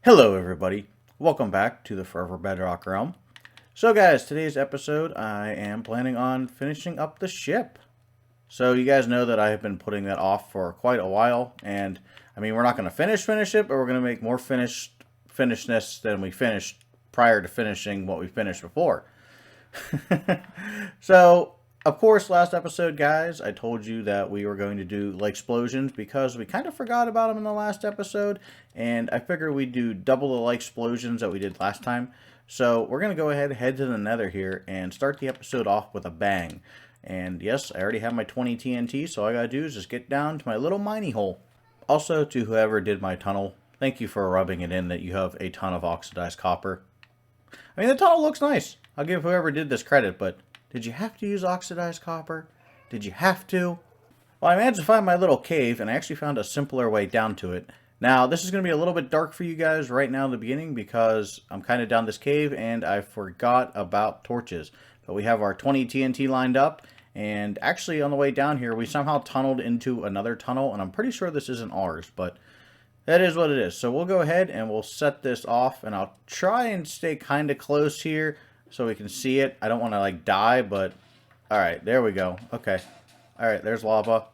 Hello everybody, welcome back to the Forever Bedrock realm. So guys, today's episode I am planning on finishing up the ship. So you guys know that I have been putting that off for quite a while, and I mean we're not going to finish it, but we're going to make more finishedness than we finished prior to finishing what we finished before. So of course, last episode, guys, I told you that we were going to do like explosions because we kind of forgot about them in the last episode, and I figured we'd do double the like explosions that we did last time. So we're going to go ahead, head to the nether here, and start the episode off with a bang. And yes, I already have my 20 TNT, so all I got to do is just get down to my little mining hole. Also, to whoever did my tunnel, thank you for rubbing it in that you have a ton of oxidized copper. I mean, the tunnel looks nice. I'll give whoever did this credit, but did you have to use oxidized copper? Did you have to? Well, I managed to find my little cave, and I actually found a simpler way down to it. Now, this is going to be a little bit dark for you guys right now in the beginning because I'm kind of down this cave, and I forgot about torches. But we have our 20 TNT lined up, and actually on the way down here, we somehow tunneled into another tunnel, and I'm pretty sure this isn't ours, but that is what it is. So we'll go ahead and we'll set this off, and I'll try and stay kind of close here so we can see it. I don't want to like die, but alright, there we go. Okay. Alright, there's lava.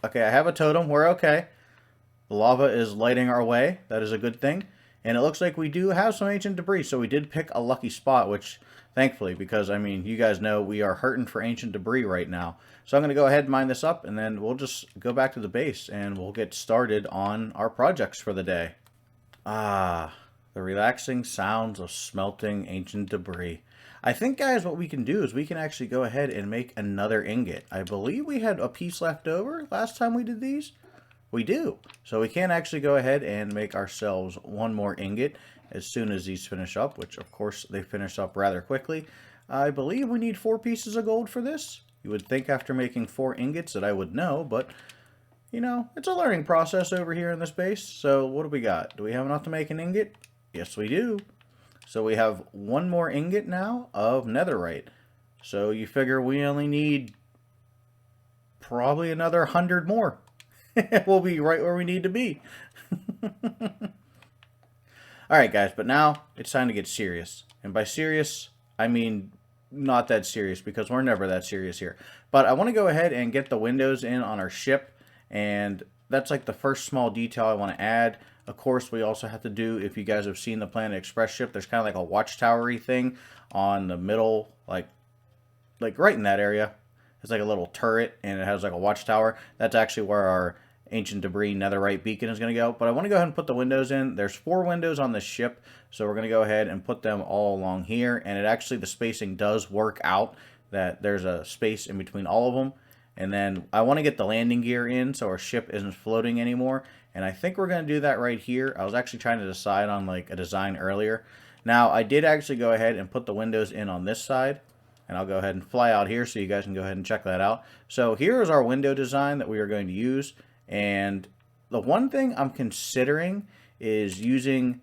Okay, I have a totem. We're okay. The lava is lighting our way. That is a good thing. And it looks like we do have some ancient debris, so we did pick a lucky spot, which thankfully, because I mean, you guys know we are hurting for ancient debris right now. So I'm going to go ahead and mine this up, and then we'll just go back to the base, and we'll get started on our projects for the day. Ah, the relaxing sounds of smelting ancient debris. I think, guys, what we can do is we can actually go ahead and make another ingot. I believe we had a piece left over last time we did these. We do. So we can actually go ahead and make ourselves one more ingot as soon as these finish up, which, of course, they finish up rather quickly. I believe we need 4 pieces of gold for this. You would think after making 4 ingots that I would know, but, you know, it's a learning process over here in this base. So what do we got? Do we have enough to make an ingot? Yes, we do. So we have 1 more ingot now of netherite. So you figure we only need probably another 100 more. We'll be right where we need to be. Alright guys, but now it's time to get serious. And by serious, I mean not that serious, because we're never that serious here. But I want to go ahead and get the windows in on our ship, and that's like the first small detail I want to add. Of course, we also have to do, if you guys have seen the Planet Express ship, there's kind of like a watchtower-y thing on the middle, like right in that area. It's like a little turret, and it has like a watchtower. That's actually where our ancient debris netherite beacon is going to go. But I want to go ahead and put the windows in. There's 4 windows on this ship, so we're going to go ahead and put them all along here. And it actually, the spacing does work out, that there's a space in between all of them. And then I want to get the landing gear in so our ship isn't floating anymore. And I think we're going to do that right here. I was actually trying to decide on like a design earlier. Now, I did actually go ahead and put the windows in on this side. And I'll go ahead and fly out here so you guys can go ahead and check that out. So here is our window design that we are going to use. And the one thing I'm considering is using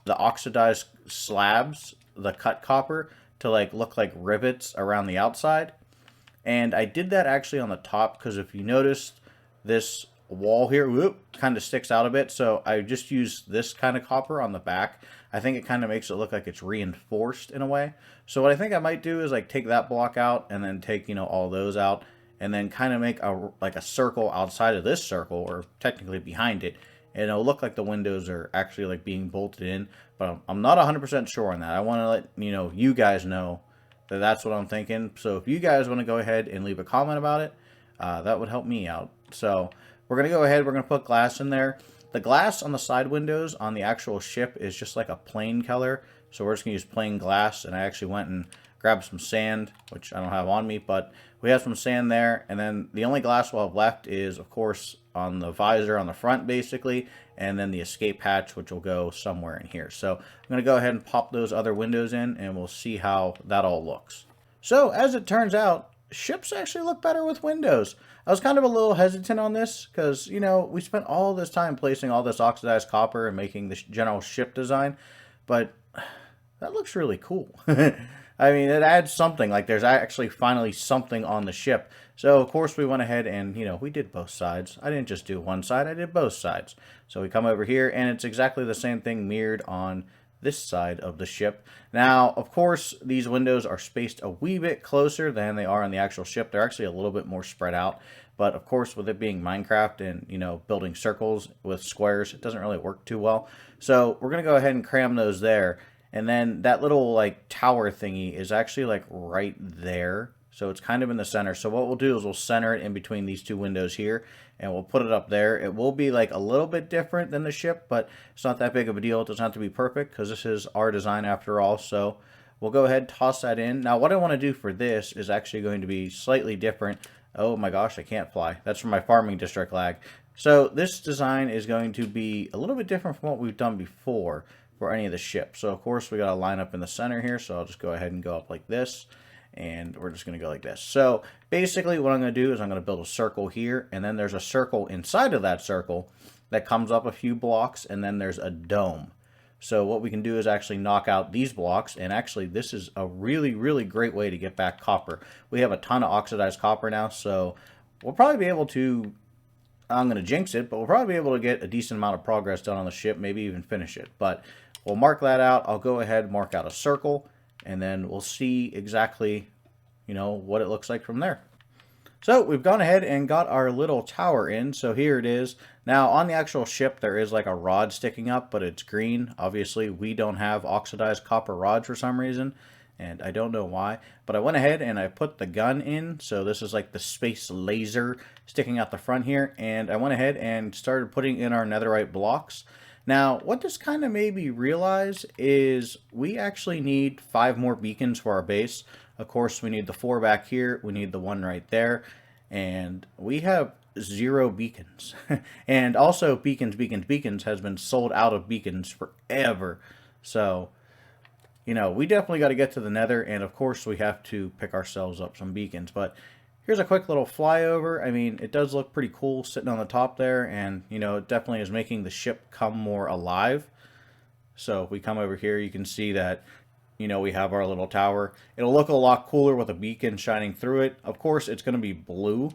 the oxidized slabs, the cut copper, to like look like rivets around the outside. And I did that actually on the top because if you noticed, this wall here kind of sticks out a bit. So I just used this kind of copper on the back. I think it kind of makes it look like it's reinforced in a way. So what I think I might do is like take that block out and then take, you know, all those out. And then kind of make a circle outside of this circle, or technically behind it. And it'll look like the windows are actually like being bolted in. But I'm not 100% sure on that. I want to let you guys know that that's what I'm thinking. So if you guys want to go ahead and leave a comment about it, that would help me out. So we're going to go ahead. We're going to put glass in there. The glass on the side windows on the actual ship is just like a plain color. So we're just going to use plain glass. And I actually went and grabbed some sand, which I don't have on me, but we have some sand there. And then the only glass we'll have left is, of course, on the visor on the front, basically, and then the escape hatch, which will go somewhere in here. So I'm going to go ahead and pop those other windows in, and we'll see how that all looks. So as it turns out, ships actually look better with windows. I was kind of a little hesitant on this because, you know, we spent all this time placing all this oxidized copper and making the general ship design, but that looks really cool. I mean, it adds something. Like, there's actually finally something on the ship. So, of course, we went ahead and, we did both sides. I didn't just do one side, I did both sides. So we come over here, and it's exactly the same thing mirrored on this side of the ship. Now, of course, these windows are spaced a wee bit closer than they are on the actual ship. They're actually a little bit more spread out. But, of course, with it being Minecraft and, building circles with squares, it doesn't really work too well. So we're going to go ahead and cram those there. And then that little, like, tower thingy is actually, like, right there. So it's kind of in the center. So what we'll do is we'll center it in between these two windows here, and we'll put it up there. It will be like a little bit different than the ship, but it's not that big of a deal. It doesn't have to be perfect because this is our design after all. So we'll go ahead and toss that in. Now what I want to do for this is actually going to be slightly different. Oh my gosh, I can't fly. That's from my farming district lag. So this design is going to be a little bit different from what we've done before for any of the ships. So of course we got to line up in the center here. So I'll just go ahead and go up like this. And we're just going to go like this. So basically what I'm going to do is I'm going to build a circle here, and then there's a circle inside of that circle that comes up a few blocks, and then there's a dome. So what we can do is actually knock out these blocks, and actually this is a really, really great way to get back copper. We have a ton of oxidized copper now, so we'll probably be able to, I'm going to jinx it, but we'll probably be able to get a decent amount of progress done on the ship, maybe even finish it. But we'll mark that out. I'll go ahead and mark out a circle, and then we'll see exactly, what it looks like from there. So we've gone ahead and got our little tower in. So here it is. Now on the actual ship, there is like a rod sticking up, but it's green. Obviously, we don't have oxidized copper rods for some reason, and I don't know why. But I went ahead and I put the gun in. So this is like the space laser sticking out the front here. And I went ahead and started putting in our netherite blocks. Now, what this kind of made me realize is we actually need 5 more beacons for our base. Of course, we need the 4 back here. We need the 1 right there. And we have 0 beacons. And also, beacons has been sold out of beacons forever. So, we definitely got to get to the nether. And, of course, we have to pick ourselves up some beacons. But here's a quick little flyover. I mean, it does look pretty cool sitting on the top there, and, it definitely is making the ship come more alive. So if we come over here, you can see that, we have our little tower. It'll look a lot cooler with a beacon shining through it. Of course, it's going to be blue,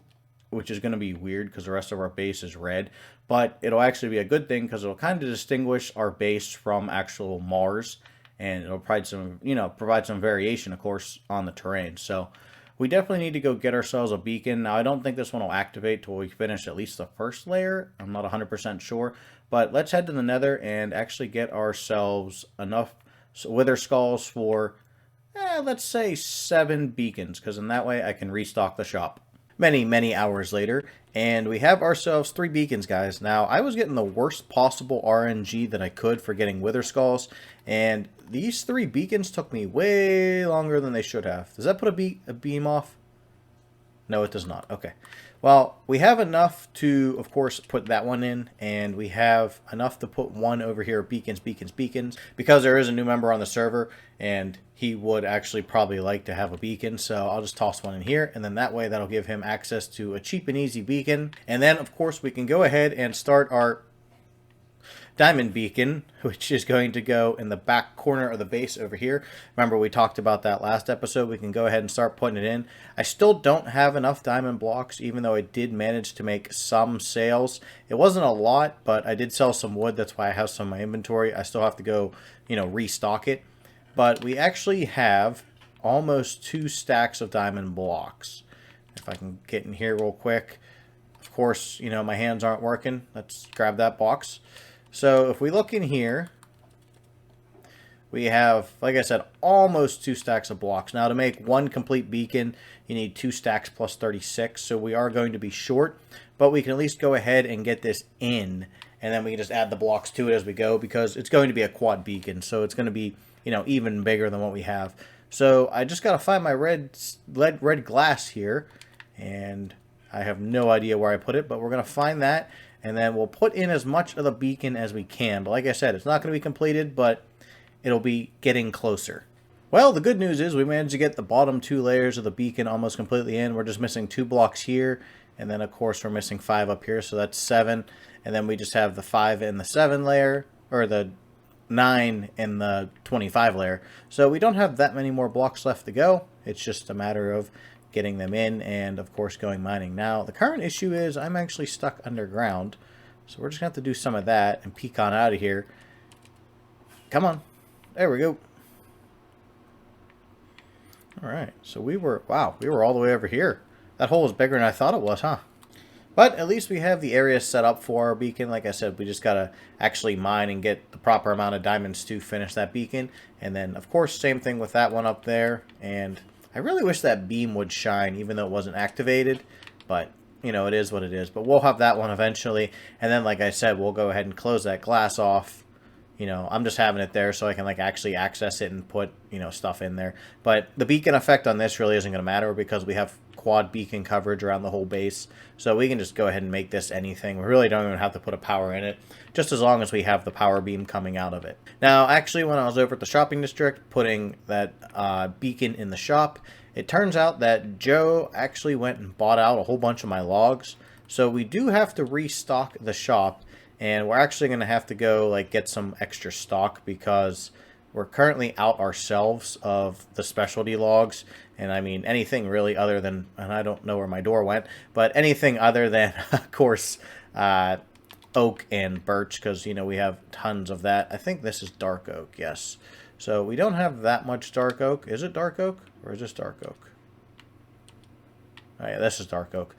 which is going to be weird because the rest of our base is red. But it'll actually be a good thing because it'll kind of distinguish our base from actual Mars, and it'll provide some variation, of course, on the terrain. So we definitely need to go get ourselves a beacon. Now, I don't think this one will activate till we finish at least the first layer. I'm not 100% sure. But let's head to the nether and actually get ourselves enough wither skulls for, let's say 7 beacons. Because in that way, I can restock the shop. Many, many hours later, and we have ourselves 3 beacons, guys. Now, I was getting the worst possible RNG that I could for getting wither skulls, and these 3 beacons took me way longer than they should have. Does that put a beam off? No, it does not. Okay. Well, we have enough to, of course, put that one in, and we have enough to put 1 over here, beacons, because there is a new member on the server, and he would actually probably like to have a beacon, so I'll just toss 1 in here, and then that way that'll give him access to a cheap and easy beacon. And then, of course, we can go ahead and start our diamond beacon, which is going to go in the back corner of the base over here. Remember, we talked about that last episode. We can go ahead and start putting it in. I still don't have enough diamond blocks, even though I did manage to make some sales. It wasn't a lot, but I did sell some wood. That's why I have some in my inventory. I still have to go, restock it. But we actually have almost 2 stacks of diamond blocks. If I can get in here real quick. Of course, my hands aren't working. Let's grab that box. So if we look in here, we have, like I said, almost 2 stacks of blocks. Now to make 1 complete beacon, you need 2 stacks plus 36. So we are going to be short, but we can at least go ahead and get this in. And then we can just add the blocks to it as we go, because it's going to be a quad beacon. So it's going to be, even bigger than what we have. So I just got to find my red glass here. And I have no idea where I put it, but we're going to find that. And then we'll put in as much of the beacon as we can. But like I said, it's not going to be completed, but it'll be getting closer. Well, the good news is we managed to get the bottom 2 layers of the beacon almost completely in. We're just missing 2 blocks here. And then, of course, we're missing 5 up here. So that's 7. And then we just have the 5 in the 7 layer, or the 9 in the 25 layer. So we don't have that many more blocks left to go. It's just a matter of getting them in and, of course, going mining. Now, the current issue is I'm actually stuck underground. So we're just going to have to do some of that and peek on out of here. Come on. There we go. Alright, so we were all the way over here. That hole is bigger than I thought it was, huh? But at least we have the area set up for our beacon. Like I said, we just got to actually mine and get the proper amount of diamonds to finish that beacon. And then, of course, same thing with that one up there. And I really wish that beam would shine, even though it wasn't activated. But, you know, it is what it is. But we'll have that one eventually. And then, like I said, we'll go ahead and close that glass off. You know, I'm just having it there so I can, like, actually access it and put, you know, stuff in there. But the beacon effect on this really isn't going to matter because we have quad beacon coverage around the whole base. So we can just go ahead and make this anything. We really don't even have to put a power in it, just as long as we have the power beam coming out of it. Now, actually, when I was over at the shopping district putting that beacon in the shop, it turns out that Joe actually went and bought out a whole bunch of my logs. So we do have to restock the shop. And we're actually going to have to go like get some extra stock because we're currently out ourselves of the specialty logs. And I mean, anything really other than, and I don't know where my door went, but anything other than, of course, oak and birch, because, you know, we have tons of that. I think this is dark oak, yes. So we don't have that much dark oak. Is it dark oak or is this dark oak? Oh yeah, this is dark oak.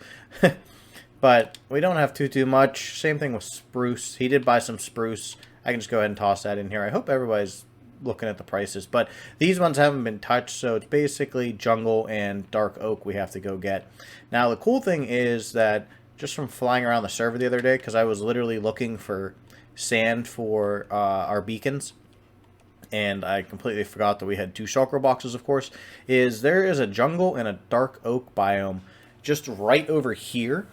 But we don't have too much. Same thing with spruce. He did buy some spruce. I can just go ahead and toss that in here. I hope everybody's looking at the prices. But these ones haven't been touched, so it's basically jungle and dark oak we have to go get. Now, the cool thing is that just from flying around the server the other day, because I was literally looking for sand for our beacons, and I completely forgot that we had 2 shulker boxes, of course, is there is a jungle and a dark oak biome just right over here.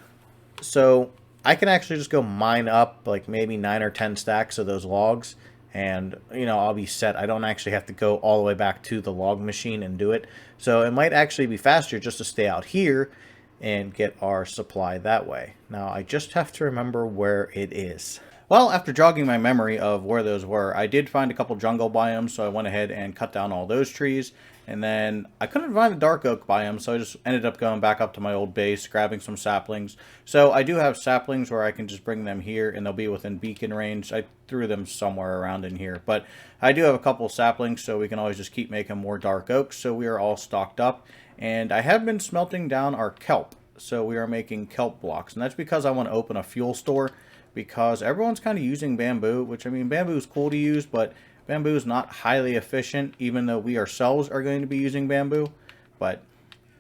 So I can actually just go mine up like maybe 9 or 10 stacks of those logs and, you know, I'll be set. I don't actually have to go all the way back to the log machine and do it. So it might actually be faster just to stay out here and get our supply that way. Now I just have to remember where it is. Well, after jogging my memory of where those were, I did find a couple jungle biomes, so I went ahead and cut down all those trees. And then I couldn't find a dark oak biome, so I just ended up going back up to my old base, grabbing some saplings. So I do have saplings where I can just bring them here, and they'll be within beacon range. I threw them somewhere around in here. But I do have a couple saplings, so we can always just keep making more dark oaks, so we are all stocked up. And I have been smelting down our kelp, so we are making kelp blocks. And that's because I want to open a fuel store, because everyone's kind of using bamboo, which, I mean, bamboo is cool to use, but bamboo is not highly efficient, even though we ourselves are going to be using bamboo. But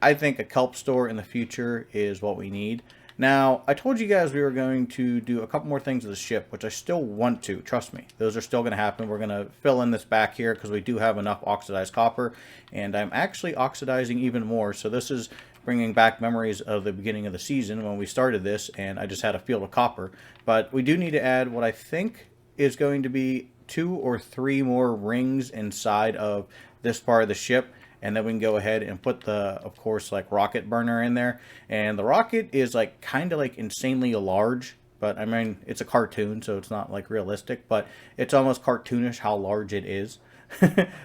I think a kelp store in the future is what we need. Now, I told you guys we were going to do a couple more things to the ship, which I still want to. Trust me, those are still going to happen. We're going to fill in this back here because we do have enough oxidized copper. And I'm actually oxidizing even more. So this is bringing back memories of the beginning of the season when we started this. And I just had a field of copper. But we do need to add what I think is going to be 2 or 3 more rings inside of this part of the ship, and then we can go ahead and put the, of course, like rocket burner in there. And the rocket is like kind of like insanely large, but I mean, it's a cartoon, so it's not like realistic, but it's almost cartoonish how large it is.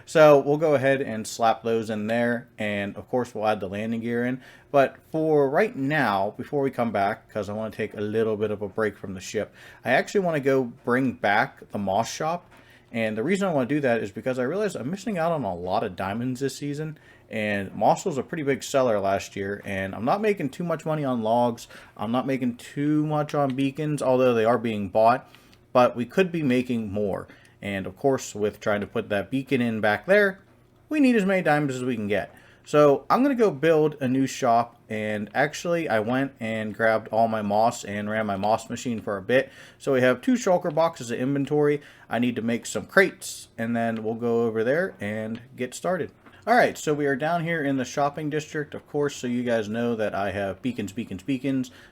So we'll go ahead and slap those in there, and of course we'll add the landing gear in. But for right now, before we come back, because I want to take a little bit of a break from the ship, I actually want to go bring back the moss shop. And the reason I want to do that is because I realize I'm missing out on a lot of diamonds this season, and moss was a pretty big seller last year, and I'm not making too much money on logs. I'm not making too much on beacons, although they are being bought, but we could be making more. And of course, with trying to put that beacon in back there, we need as many diamonds as we can get. So I'm going to go build a new shop, and actually I went and grabbed all my moss and ran my moss machine for a bit. So we have 2 shulker boxes of inventory. I need to make some crates, and then we'll go over there and get started. Alright, so we are down here in the shopping district, of course, so you guys know that I have beacons.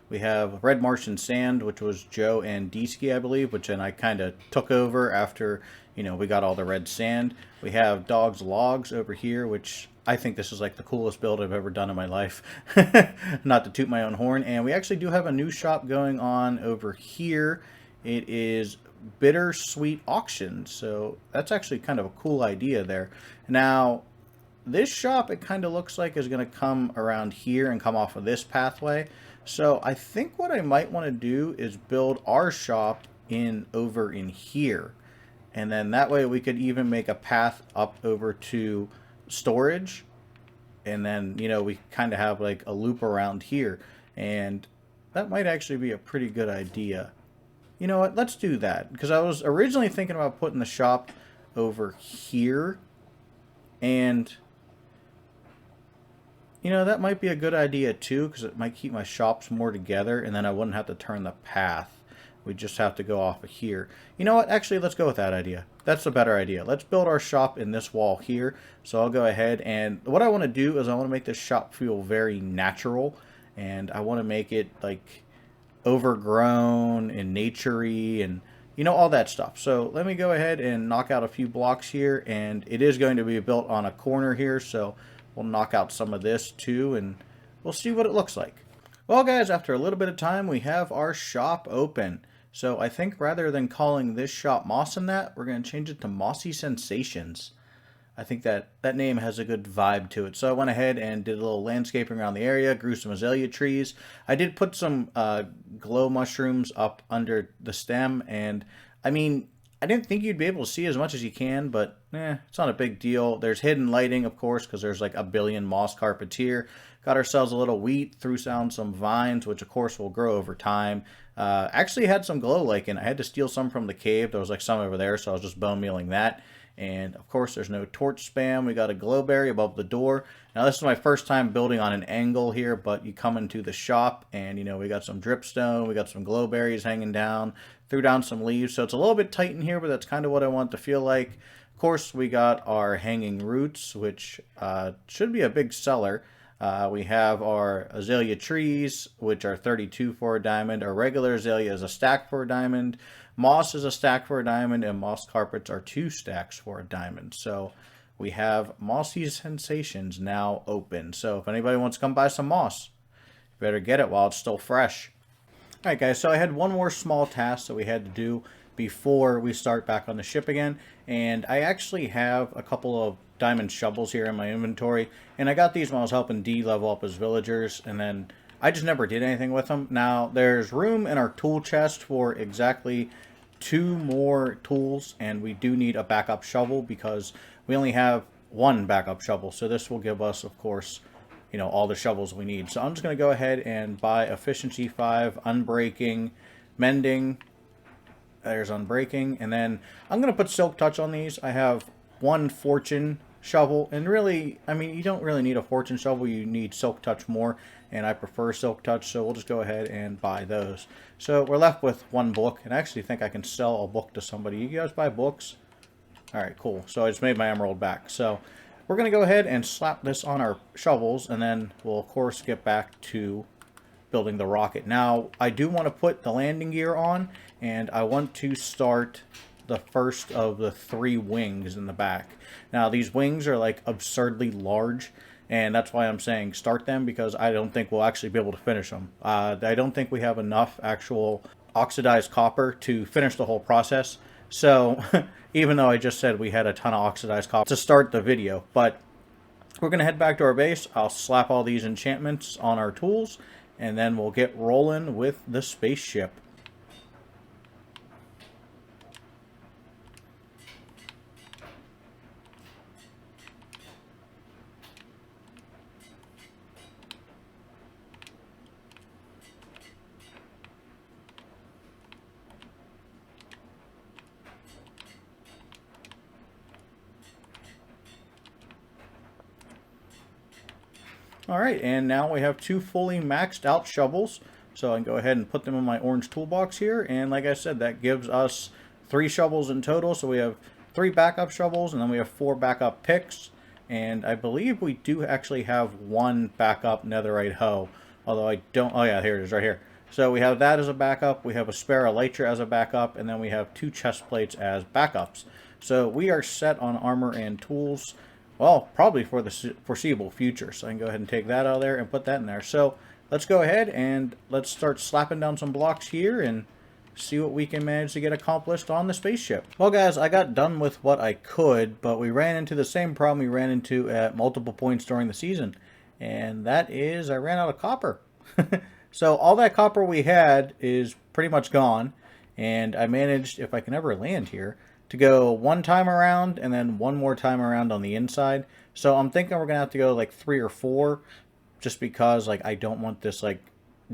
We have red Martian sand, which was Joe and D-Ski, I believe, which then I kind of took over after, you know, we got all the red sand. We have dog's logs over here, which I think this is like the coolest build I've ever done in my life. Not to toot my own horn. And we actually do have a new shop going on over here. It is bittersweet auction. So that's actually kind of a cool idea there. Now, this shop, it kind of looks like is going to come around here and come off of this pathway. So I think what I might want to do is build our shop over in here. And then that way we could even make a path up over to storage. And then, you know, we kind of have like a loop around here. And that might actually be a pretty good idea. You know what? Let's do that. Because I was originally thinking about putting the shop over here. And, you know, that might be a good idea too. Because it might keep my shops more together. And then I wouldn't have to turn the path. We just have to go off of here. You know what? Actually, let's go with that idea. That's a better idea. Let's build our shop in this wall here. So I'll go ahead, and what I want to do is I want to make this shop feel very natural. And I want to make it like overgrown and naturey and, you know, all that stuff. So let me go ahead and knock out a few blocks here. And it is going to be built on a corner here. So we'll knock out some of this too, and we'll see what it looks like. Well, guys, after a little bit of time, we have our shop open. So I think rather than calling this shop Moss and that, we're going to change it to Mossy Sensations. I think that name has a good vibe to it. So I went ahead and did a little landscaping around the area, grew some azalea trees. I did put some glow mushrooms up under the stem, and I mean, I didn't think you'd be able to see as much as you can, but it's not a big deal. There's hidden lighting, of course, because there's like a billion moss carpets here. Got ourselves a little wheat, threw down some vines, which of course will grow over time. Actually had some glow lichen. I had to steal some from the cave. There was like some over there, so I was just bone mealing that. And of course, there's no torch spam. We got a glowberry above the door. Now, this is my first time building on an angle here, but you come into the shop and, you know, we got some dripstone, we got some glowberries hanging down, threw down some leaves. So it's a little bit tight in here, but that's kind of what I want it to feel like. Of course, we got our hanging roots, which should be a big seller. We have our azalea trees, which are 32 for a diamond. Our regular azalea is a stack for a diamond. Moss is a stack for a diamond, and moss carpets are 2 stacks for a diamond. So we have Mossy Sensations now open. So if anybody wants to come buy some moss, you better get it while it's still fresh. Alright guys, so I had one more small task that we had to do before we start back on the ship again. And I actually have a couple of diamond shovels here in my inventory. And I got these when I was helping D level up his villagers. And then I just never did anything with them. Now, there's room in our tool chest for exactly 2 more tools. And we do need a backup shovel because we only have 1 backup shovel. So this will give us, of course, you know, all the shovels we need. So I'm just going to go ahead and buy Efficiency 5, Unbreaking, Mending. There's Unbreaking. And then I'm going to put Silk Touch on these. I have 1 Fortune shovel, and really, I mean, you don't really need a Fortune shovel. You need Silk Touch more, and I prefer Silk Touch, so we'll just go ahead and buy those. So we're left with 1 book, and I actually think I can sell a book to somebody. You guys buy books? Alright, cool. So I just made my emerald back. So we're going to go ahead and slap this on our shovels, and then we'll, of course, get back to building the rocket. Now, I do want to put the landing gear on, and I want to start the first of the 3 wings in the back. Now, these wings are like absurdly large, and that's why I'm saying start them, because I don't think we'll actually be able to finish them. I don't think we have enough actual oxidized copper to finish the whole process. So, even though I just said we had a ton of oxidized copper to start the video, but we're going to head back to our base. I'll slap all these enchantments on our tools, and then we'll get rolling with the spaceship. Alright, and now we have 2 fully maxed out shovels. So I can go ahead and put them in my orange toolbox here. And like I said, that gives us 3 shovels in total. So we have 3 backup shovels, and then we have 4 backup picks. And I believe we do actually have 1 backup netherite hoe. Although I don't... Oh yeah, here it is right here. So we have that as a backup. We have a spare elytra as a backup. And then we have 2 chest plates as backups. So we are set on armor and tools. Well, probably for the foreseeable future. So I can go ahead and take that out of there and put that in there. So let's go ahead and let's start slapping down some blocks here and see what we can manage to get accomplished on the spaceship. Well guys, I got done with what I could, but we ran into the same problem we ran into at multiple points during the season. And that is, I ran out of copper. So all that copper we had is pretty much gone. And I managed, if I can ever land here, to go one time around and then one more time around on the inside. So I'm thinking we're going to have to go like 3 or 4, just because like I don't want this like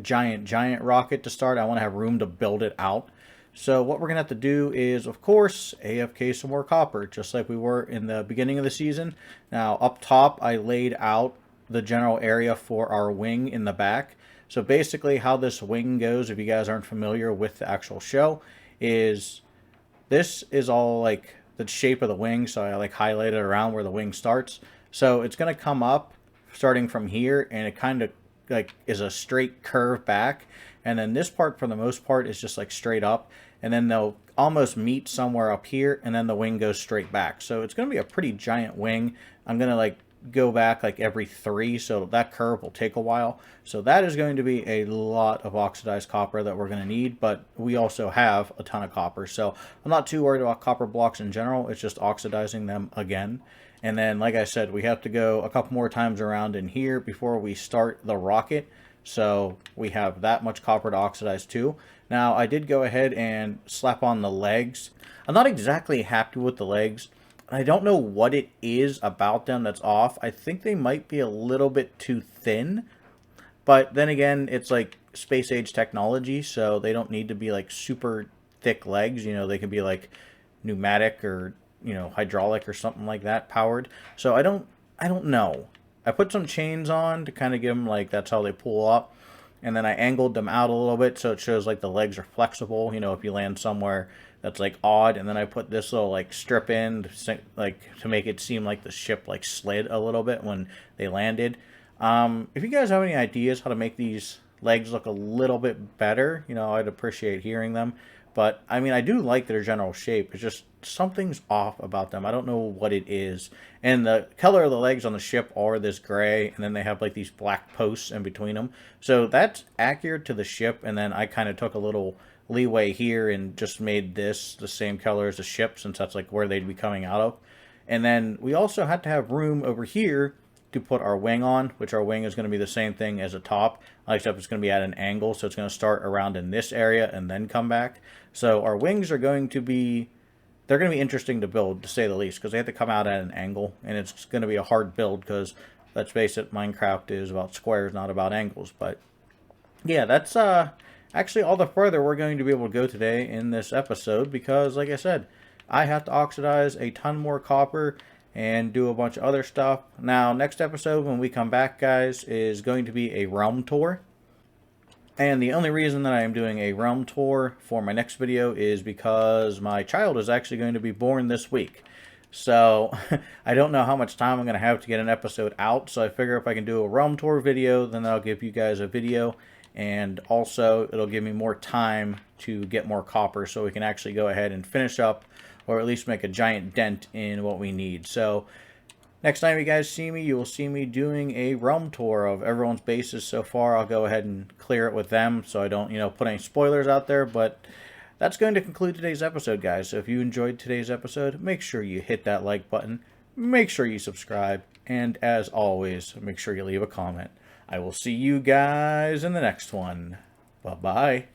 giant rocket to start. I want to have room to build it out. So what we're going to have to do is, of course, AFK some more copper, just like we were in the beginning of the season. Now, up top, I laid out the general area for our wing in the back. So basically how this wing goes, if you guys aren't familiar with the actual show, is this is all like the shape of the wing. So I like highlighted around where the wing starts. So it's going to come up starting from here, and it kind of like is a straight curve back. And then this part, for the most part, is just like straight up. And then they'll almost meet somewhere up here, and then the wing goes straight back. So it's going to be a pretty giant wing. I'm going to like go back like every 3, so that curve will take a while. So that is going to be a lot of oxidized copper that we're going to need, but we also have a ton of copper. So I'm not too worried about copper blocks in general. It's just oxidizing them again. And then, like I said, we have to go a couple more times around in here before we start the rocket. So we have that much copper to oxidize too. Now, I did go ahead and slap on the legs. I'm not exactly happy with the legs. I don't know what it is about them that's off. I think they might be a little bit too thin. But then again, it's like space age technology, so they don't need to be like super thick legs. You know, they can be like pneumatic or, you know, hydraulic or something like that powered. So I don't know. I put some chains on to kind of give them like, that's how they pull up. And then I angled them out a little bit so it shows like the legs are flexible, you know, if you land somewhere that's like odd. And then I put this little like strip in to make it seem like the ship like slid a little bit when they landed. If you guys have any ideas how to make these legs look a little bit better, you know, I'd appreciate hearing them. But I mean, I do like their general shape. It's just something's off about them. I don't know what it is. And the color of the legs on the ship are this gray, and then they have like these black posts in between them. So that's accurate to the ship. And then I kind of took a little leeway here and just made this the same color as the ship, since that's like where they'd be coming out of. And then we also had to have room over here to put our wing on, which our wing is going to be the same thing as a top, except it's going to be at an angle. So it's going to start around in this area and then come back. So our wings are going to be, they're going to be interesting to build, to say the least, because they have to come out at an angle, and it's going to be a hard build because, let's face it, Minecraft is about squares, not about angles. But yeah, that's actually all the further we're going to be able to go today in this episode, because like I said, I have to oxidize a ton more copper and do a bunch of other stuff. Now, next episode when we come back, guys, is going to be a realm tour. And the only reason that I am doing a realm tour for my next video is because my child is actually going to be born this week. So I don't know how much time I'm going to have to get an episode out. So I figure if I can do a realm tour video, then that'll give you guys a video. And also it'll give me more time to get more copper so we can actually go ahead and finish up, or at least make a giant dent in what we need. So next time you guys see me, you will see me doing a realm tour of everyone's bases so far. I'll go ahead and clear it with them so I don't, you know, put any spoilers out there. But that's going to conclude today's episode, guys. So if you enjoyed today's episode, make sure you hit that like button. Make sure you subscribe. And as always, make sure you leave a comment. I will see you guys in the next one. Bye-bye.